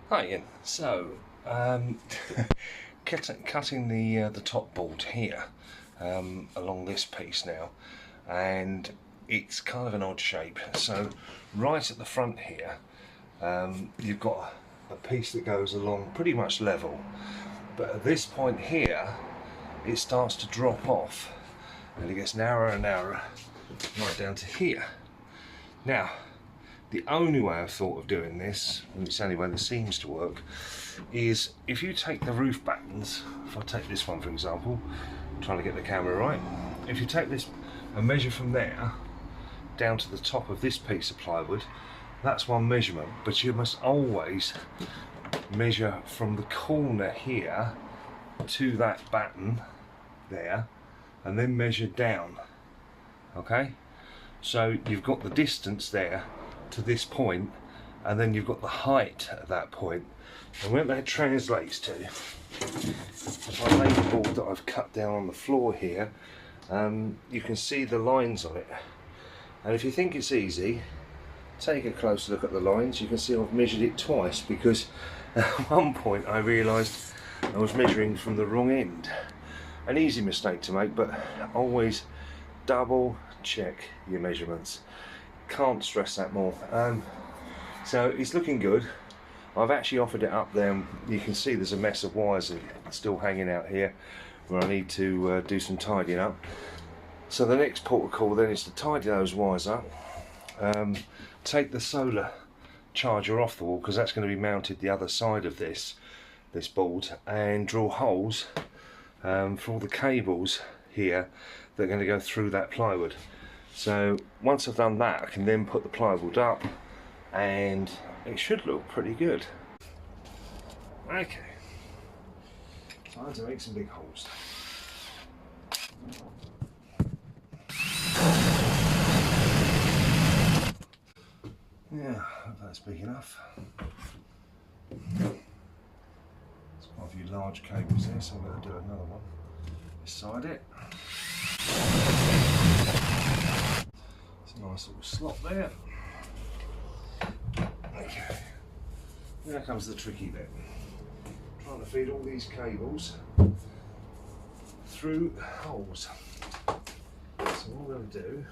Hi Ian. So, cutting the top board here along this piece now, and it's kind of an odd shape. So, right at the front here, you've got a piece that goes along pretty much level, but at this point here, it starts to drop off, and it gets narrower and narrower, right down to here. Now, the only way I've thought of doing this, and it's the only way that seems to work, is if you take the roof battens, if I take this one for example, I'm trying to get the camera right, if you take this and measure from there down to the top of this piece of plywood, that's one measurement, but you must always measure from the corner here to that batten there, and then measure down, okay? So you've got the distance there to this point, and then you've got the height at that point. And when that translates to, if I lay the board that I've cut down on the floor here, you can see the lines on it. And if you think it's easy, take a closer look at the lines. You can see I've measured it twice, because at one point I realised I was measuring from the wrong end. An easy mistake to make, but always double check your measurements. Can't stress that more. So it's looking good. I've actually offered it up there, and you can see there's a mess of wires still hanging out here where I need to do some tidying up. So the next port of call then is to tidy those wires up, take the solar charger off the wall, because that's going to be mounted the other side of this board, and drill holes for all the cables here that are going to go through that plywood. So once I've done that, I can then put the plywood up, and it should look pretty good. Okay, time to make some big holes. Yeah, I hope that's big enough. There's quite a few large cables there, so I'm going to do another one beside it. Nice little slot there. Okay, now comes the tricky bit. Trying to feed all these cables through holes. So what I'm going to do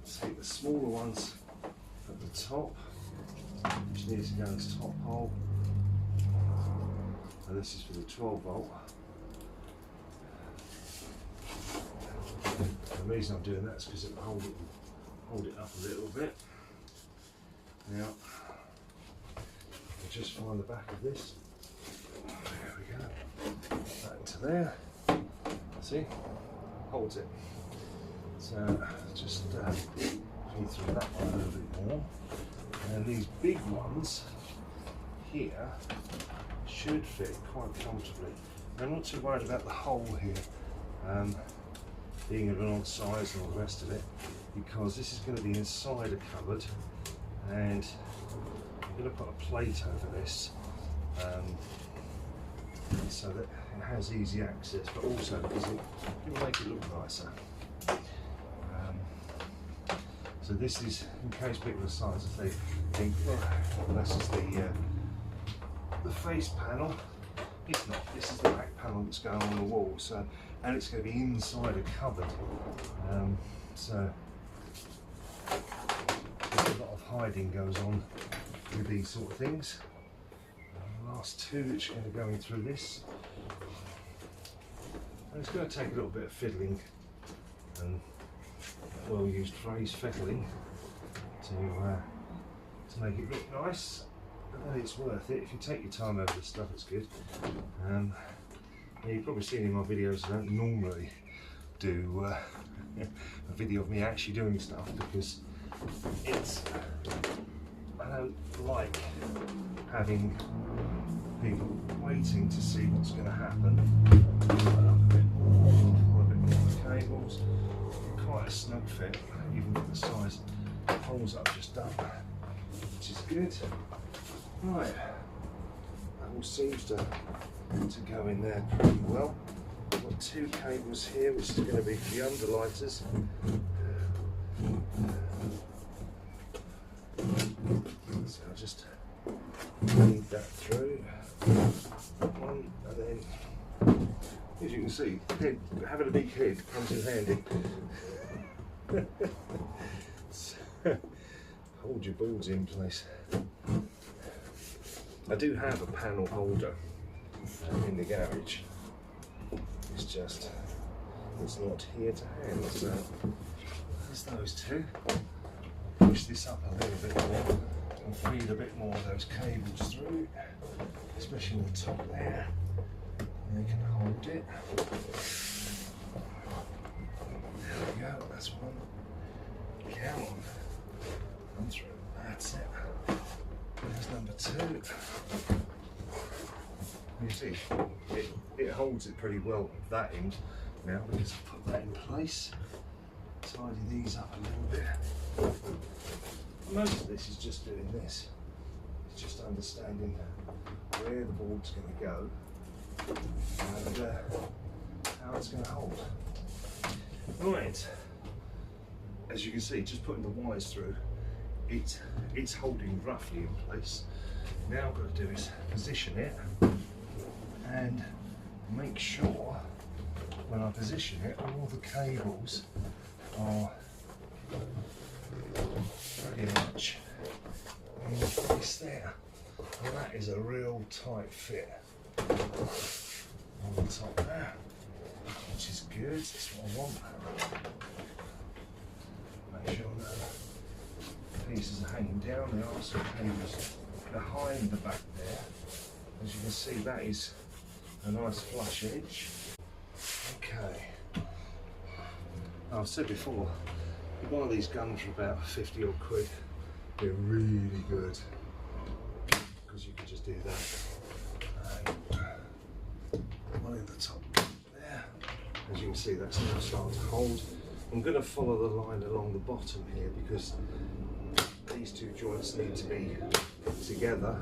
is take the smaller ones at the top, which needs to go in this top hole, and this is for the 12 volt. The reason I'm doing that is because it will hold it up a little bit. Now, I'll just find the back of this. There we go. Back to there. See? Holds it. So just feed through that one a little bit more. And these big ones here should fit quite comfortably. I'm not too worried about the hole here. Being of an odd size and all the rest of it, because this is going to be inside a cupboard, and I'm going to put a plate over this so that it has easy access, but also because it will make it look nicer. So this is, in case people are size, if they think, well, this is the face panel. It's not. This is the back panel that's going on the wall. So, and it's going to be inside a cupboard. So a lot of hiding goes on with these sort of things. The last two which are going to go in through this. And it's going to take a little bit of fiddling and well-used phrase, fettling, to make it look nice. But it's worth it if you take your time over this stuff. It's good. You've probably seen in my videos I don't normally do a video of me actually doing stuff, because I don't like having people waiting to see what's going to happen. A bit more of the cables. Quite a snug fit, even with the size of holes I've just done, which is good. Right, that all seems to go in there pretty well. I've got two cables here, which is going to be for the underlighters. So I'll just feed that through. That one, and then, as you can see, having a big head comes in handy. Hold your boards in place. I do have a panel holder in the garage. It's just, it's not here to hand, so there's those two. I'll push this up a little bit more and feed a bit more of those cables through, especially in the top there. And they can hold it. There we go, that's one. Come on. Come through. That's it. There's number two. You see, it holds it pretty well at that end now because I've put that in place. Tidy these up a little bit. Most of this is just doing this. It's just understanding where the board's going to go and how it's going to hold. Right. As you can see, just putting the wires through, it's holding roughly in place. Now what I've got to do is position it and make sure when I position it, all the cables are pretty much in place there. And that is a real tight fit on the top there, which is good. That's what I want. Make sure no pieces are hanging down. There are some cables behind the back there. As you can see, that is a nice flush edge. Okay. I've said before, you buy these guns for about 50 odd quid. They're really good because you can just do that. And one in the top there. As you can see, that's now starting to hold. I'm going to follow the line along the bottom here because these two joints need to be put together.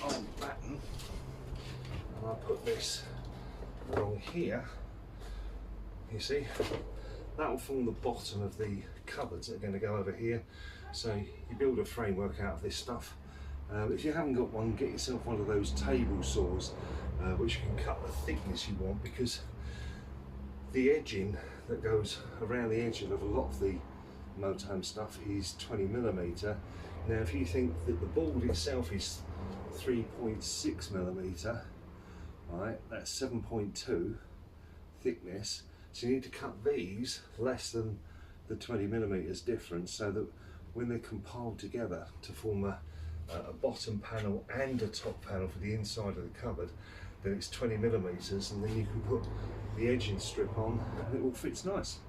On the batten, and I'll put this along here. You see, that will form the bottom of the cupboards that are going to go over here. So you build a framework out of this stuff. If you haven't got one, get yourself one of those table saws which can cut the thickness you want, because the edging that goes around the edge of a lot of the motorhome stuff is 20mm. Now if you think that the board itself is 3.6mm, right, that's 7.2 thickness, so you need to cut these less than the 20mm difference, so that when they're compiled together to form a bottom panel and a top panel for the inside of the cupboard, then it's 20mm, and then you can put the edging strip on and it all fits nice.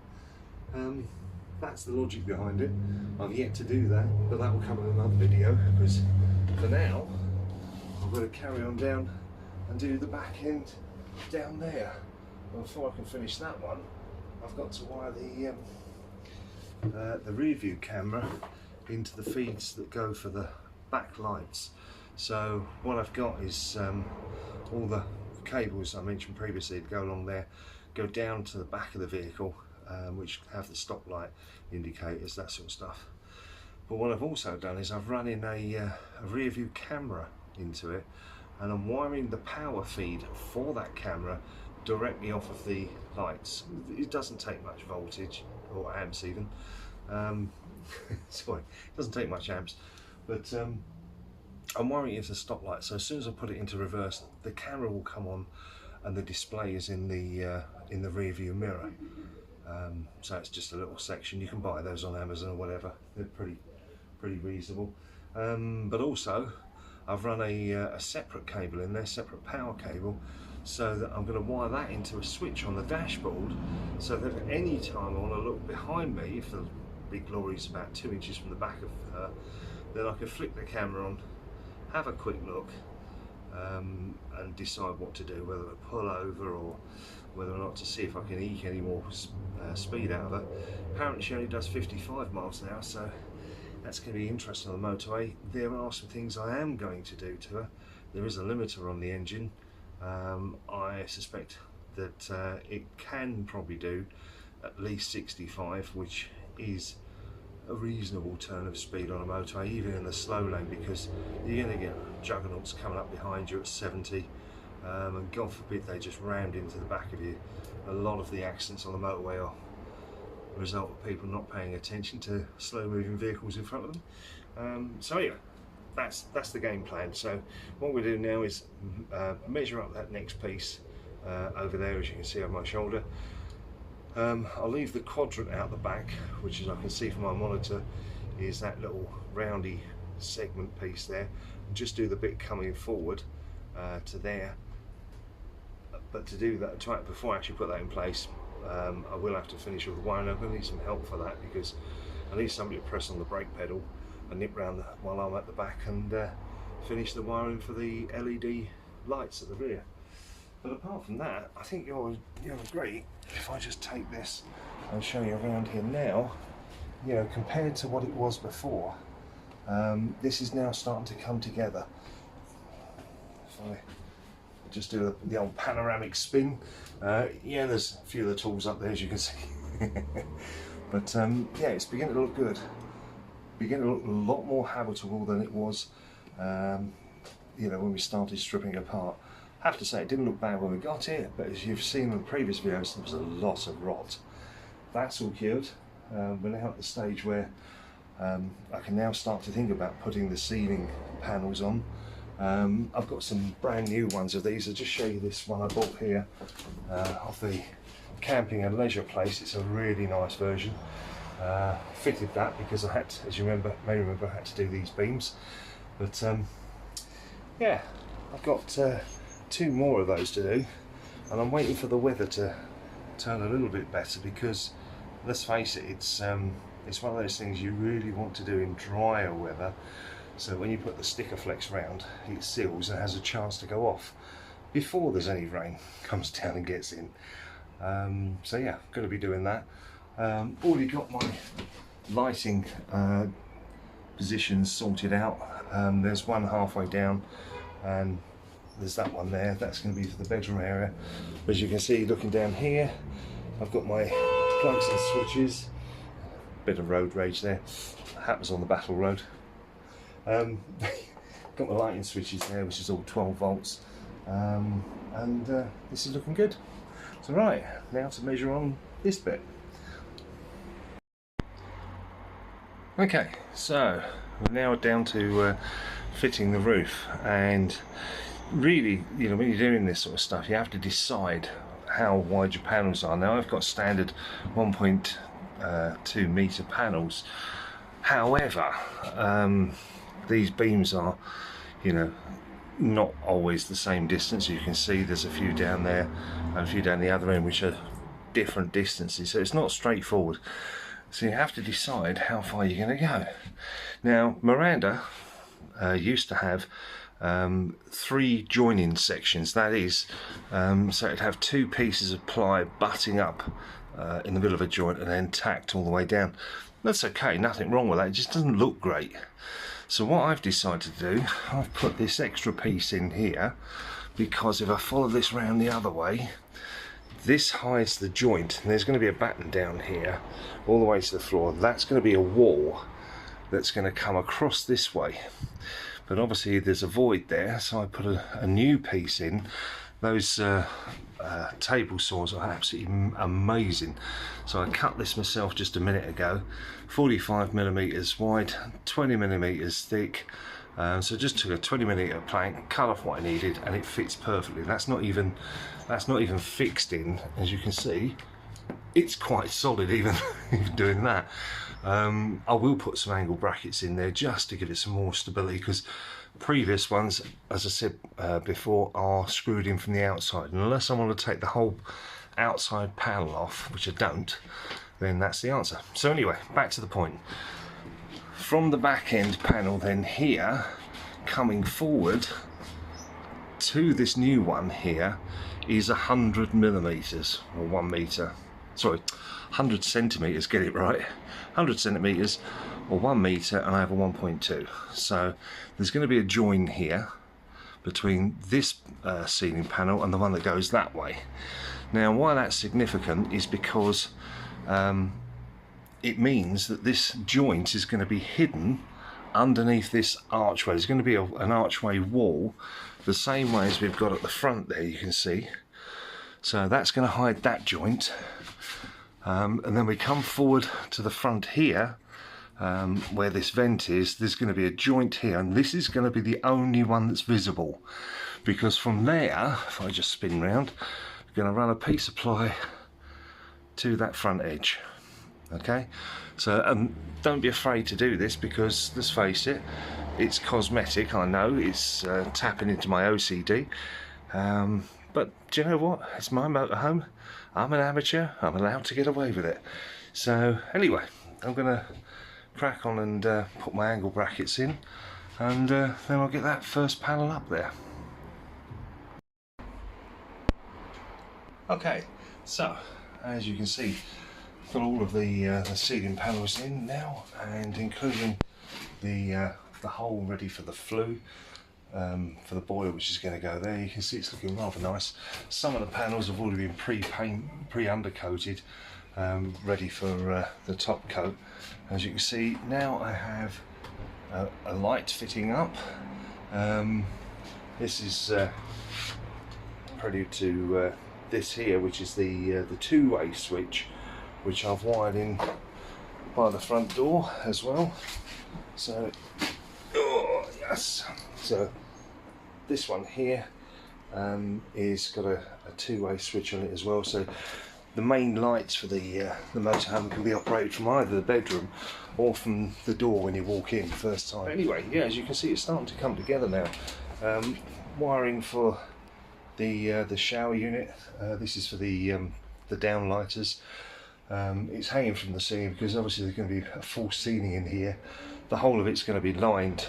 That's the logic behind it. I've yet to do that, but that will come in another video, because for now I've got to carry on down and do the back end down there. And before I can finish that one, I've got to wire the rear view camera into the feeds that go for the back lights. So what I've got is all the cables I mentioned previously that go along there go down to the back of the vehicle, which have the stoplight indicators, that sort of stuff. But what I've also done is I've run in a rear view camera into it, and I'm wiring the power feed for that camera directly off of the lights. It doesn't take much voltage or amps even. Sorry, it doesn't take much amps, but I'm wiring it to the stoplight, so as soon as I put it into reverse, the camera will come on and the display is in the rear view mirror. So it's just a little section. You can buy those on Amazon or whatever. They're pretty reasonable. But also I've run a separate cable in there, separate power cable, so that I'm going to wire that into a switch on the dashboard, so that at any time I want to look behind me, if the big lorry's about 2 inches from the back of her, then I can flick the camera on, have a quick look, and decide what to do, whether to pull over or whether or not to see if I can eke any more speed out of her. Apparently she only does 55 miles an hour, so that's going to be interesting on the motorway. There are some things I am going to do to her. There is a limiter on the engine, I suspect that it can probably do at least 65, which is a reasonable turn of speed on a motorway, even in the slow lane, because you're going to get juggernauts coming up behind you at 70, and God forbid they just rammed into the back of you. A lot of the accidents on the motorway are a result of people not paying attention to slow moving vehicles in front of them. So anyway, that's the game plan. So what we do now is measure up that next piece over there, as you can see on my shoulder. I'll leave the quadrant out the back, which, as I can see from my monitor, is that little roundy segment piece there, and just do the bit coming forward to there. But to do that, before I actually put that in place, I will have to finish all the wiring. I'm going to need some help for that, because I need somebody to press on the brake pedal and nip round while I'm at the back and finish the wiring for the LED lights at the rear. But apart from that, I think you'll agree if I just take this and show you around here now. You know, compared to what it was before, this is now starting to come together. If I just do the old panoramic spin, yeah, there's a few of the tools up there, as you can see. But yeah, it's beginning to look good. Beginning to look a lot more habitable than it was, you know, when we started stripping apart. I have to say, it didn't look bad when we got here, but as you've seen in the previous videos, there was a lot of rot. That's all cured. We're now at the stage where I can now start to think about putting the ceiling panels on. I've got some brand new ones of these. I'll just show you this one I bought here off the Camping and Leisure place. It's a really nice version. Fitted that because I had to, as you may remember, I had to do these beams. But yeah, I've got 2 more of those to do, and I'm waiting for the weather to turn a little bit better, because let's face it, it's one of those things you really want to do in drier weather, so when you put the sticker flex round, it seals and has a chance to go off before there's any rain comes down and gets in. So yeah, going to be doing that. Already got my lighting positions sorted out. There's one halfway down, and there's that one there. That's going to be for the bedroom area. As you can see, looking down here, I've got my plugs and switches. Bit of road rage there. Happens on the Battle Road. Got my lighting switches there, which is all 12 volts. And this is looking good. So right, now to measure on this bit. Okay, so we're now down to fitting the roof, and really, you know, when you're doing this sort of stuff, you have to decide how wide your panels are. Now I've got standard 1.2 meter panels. However, these beams are, you know, not always the same distance. You can see there's a few down there and a few down the other end which are different distances, so it's not straightforward. So you have to decide how far you're going to go. Now Miranda used to have 3 joining sections, that is, so it'd have 2 pieces of ply butting up in the middle of a joint and then tacked all the way down. That's okay, nothing wrong with that, it just doesn't look great. So what I've decided to do, I've put this extra piece in here, because if I follow this round the other way, this hides the joint, and there's going to be a batten down here all the way to the floor. That's going to be a wall that's going to come across this way, but obviously there's a void there, so I put a new piece in. Those table saws are absolutely amazing. So I cut this myself just a minute ago, 45mm wide, 20mm thick. So just took a 20mm plank, cut off what I needed, and it fits perfectly. That's not even fixed in, as you can see. It's quite solid even doing that. I will put some angle brackets in there just to give it some more stability, because previous ones, as I said before, are screwed in from the outside, and unless I want to take the whole outside panel off, which I don't, then that's the answer. So anyway, back to the point. From the back end panel then here, coming forward to this new one here, is 100mm or 1 meter, sorry, 100 centimeters, get it right, 100 centimeters or 1 meter, and I have a 1.2. So there's going to be a join here, between this ceiling panel and the one that goes that way. Now why that's significant is because it means that this joint is going to be hidden underneath this archway. There's going to be an archway wall the same way as we've got at the front there, you can see. So that's going to hide that joint, and then we come forward to the front here, where this vent is. There's going to be a joint here, and this is going to be the only one that's visible, because from there, if I just spin round, we're going to run a piece of ply to that front edge. Okay, so don't be afraid to do this, because let's face it, it's cosmetic. I know it's tapping into my OCD, but do you know what? It's my motorhome. I'm an amateur. I'm allowed to get away with it. So anyway, I'm gonna crack on and put my angle brackets in, and then I'll get that first panel up there. Okay, so as you can see, got all of the ceiling panels in now, and including the hole ready for the flue, for the boiler, which is going to go there. You can see it's looking rather nice. Some of the panels have already been pre-undercoated, ready for the top coat. As you can see, now I have a light fitting up. This is prelude to this here, which is the two-way switch, which I've wired in by the front door as well. So, oh yes, so this one here is got a two-way switch on it as well. So the main lights for the motorhome can be operated from either the bedroom or from the door when you walk in first time. Anyway, yeah, as you can see, it's starting to come together now. Wiring for the shower unit. This is for the downlighters. It's hanging from the ceiling because obviously there's going to be a full ceiling in here. The whole of it's going to be lined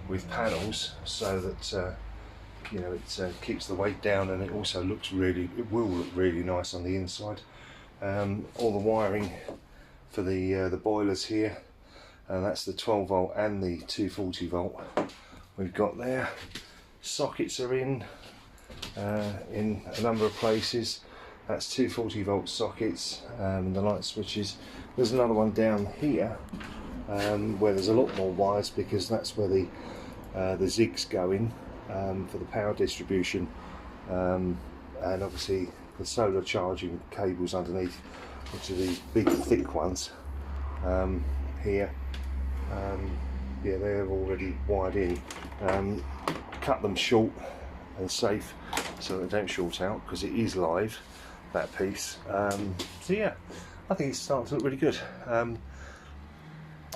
with panels, so that you know, it keeps the weight down, and it also it will look really nice on the inside. All the wiring for the boilers here, that's the 12 volt and the 240 volt we've got there. Sockets are in a number of places. That's 240 volt sockets, and the light switches. There's another one down here where there's a lot more wires, because that's where the zigs go in for the power distribution, and obviously the solar charging cables underneath, which are the big thick ones here. Yeah, they're already wired in. Cut them short and safe so they don't short out, because it is live, that piece. So yeah, I think it's starting to look really good.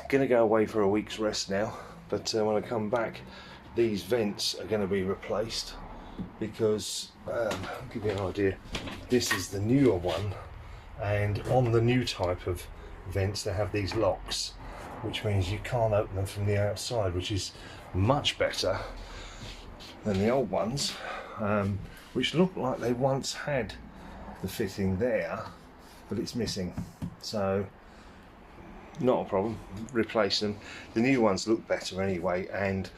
Gonna go away for a week's rest now, but when I come back, these vents are going to be replaced, because I'll give you an idea, this is the newer one, and on the new type of vents they have these locks, which means you can't open them from the outside, which is much better than the old ones, which look like they once had the fitting there, but it's missing. So not a problem, replace them. The new ones look better anyway, and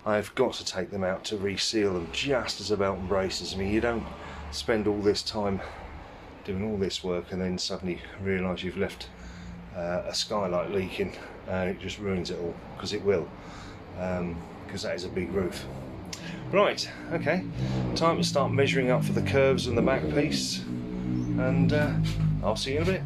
I've got to take them out to reseal them just as a belt and braces. I mean, you don't spend all this time doing all this work and then suddenly realise you've left a skylight leaking, and it just ruins it all, because it will, because that is a big roof. Right, okay, time to start measuring up for the curves on the back piece, and I'll see you in a bit.